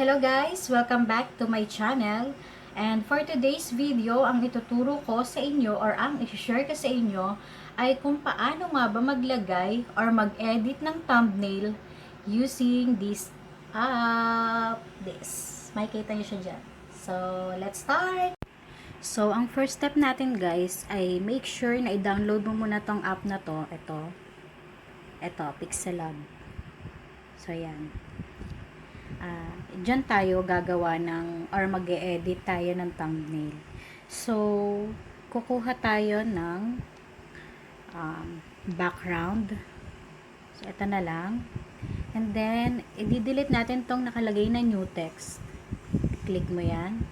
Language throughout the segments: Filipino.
Hello guys! Welcome back to my channel. And for today's video, ang ituturo ko sa inyo or ang i-share ko sa inyo ay kung paano nga ba maglagay or mag-edit ng thumbnail using this app. Makikita nyo siya dyan. So, let's start! So, ang first step natin guys ay make sure na i-download mo muna tong app na to. Ito, pixelLab. So, yan. Diyan tayo gagawa ng or mag-e-edit tayo ng thumbnail. So, kukuha tayo ng background. So, ito na lang. And then, i-delete natin tong nakalagay na new text. Click mo yan.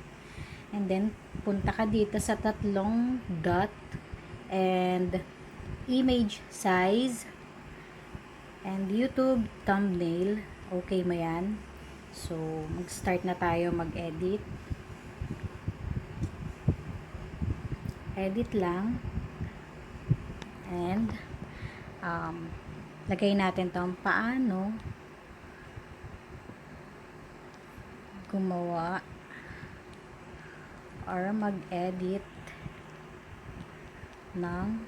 And then, punta ka dito sa tatlong dot and image size and YouTube thumbnail. Okay mo yan. So, mag-start na tayo mag-edit. Edit lang. And, lagay natin itong paano gumawa or mag-edit ng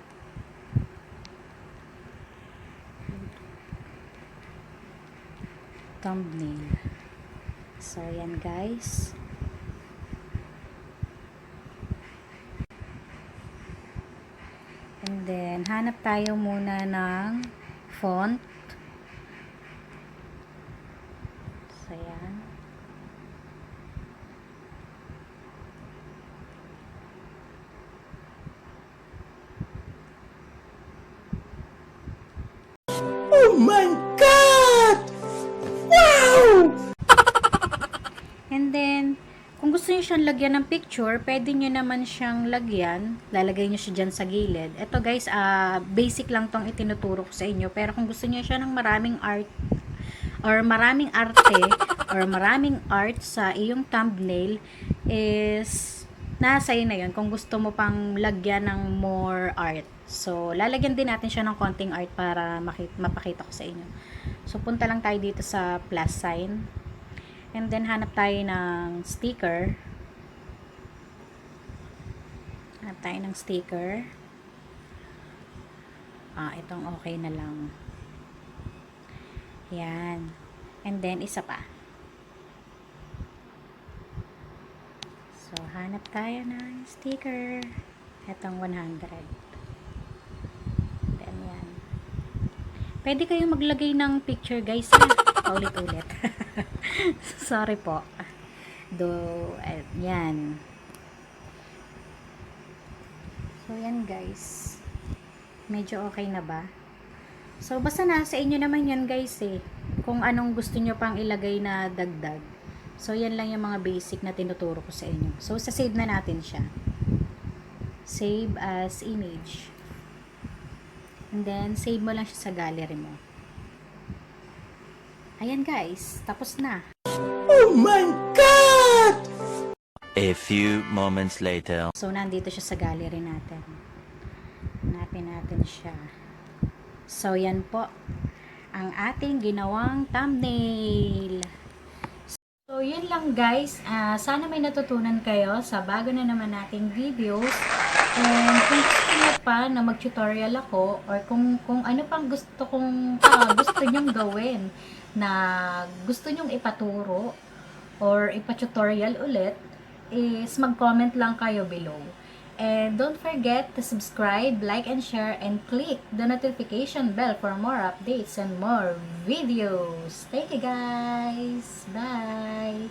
thumbnail. So, yan guys. And then, hanap tayo muna ng font. So, yan. Oh my God! Wow! And then, kung gusto niyo siyang lagyan ng picture, pwede niyo naman siyang lagyan. Lalagay niyo siya dyan sa gilid. Ito guys, basic lang tong itinuturo ko sa inyo. Pero kung gusto niyo siya ng maraming art, or maraming arte, or maraming art sa iyong thumbnail, is nasa iyo na yun. Kung gusto mo pang lagyan ng more art. So, lalagyan din natin siya ng konting art para mapakita ko sa inyo. So, punta lang tayo dito sa plus sign. And then, hanap tayo ng sticker. Hanap tayo ng sticker. Itong okay na lang. Yan. And then, isa pa. So, hanap tayo ng sticker. Itong 100. Then, yan. Pwede kayong maglagay ng picture, guys. Paulit-ulit. Sorry po. Yan. So, yan guys. Medyo okay na ba? So, basta nasa inyo naman yan guys eh. Kung anong gusto nyo pang ilagay na dagdag. So, yan lang yung mga basic na tinuturo ko sa inyo. So, save na natin siya. Save as image. And then, save mo lang siya sa gallery mo. Ayan guys, tapos na. Oh my God! A few moments later. So, nandito siya sa gallery natin. Hanapin natin siya. So, yan po ang ating ginawang thumbnail. So, yun lang guys. Sana may natutunan kayo sa bago na naman nating videos. And kung gusto nyo pa na mag-tutorial ako or kung ano pang gusto nyong gawin na gusto nyong ipaturo or ipa-tutorial ulit, is mag-comment lang kayo below. And don't forget to subscribe, like, and share, and click the notification bell for more updates and more videos. Thank you guys! Bye!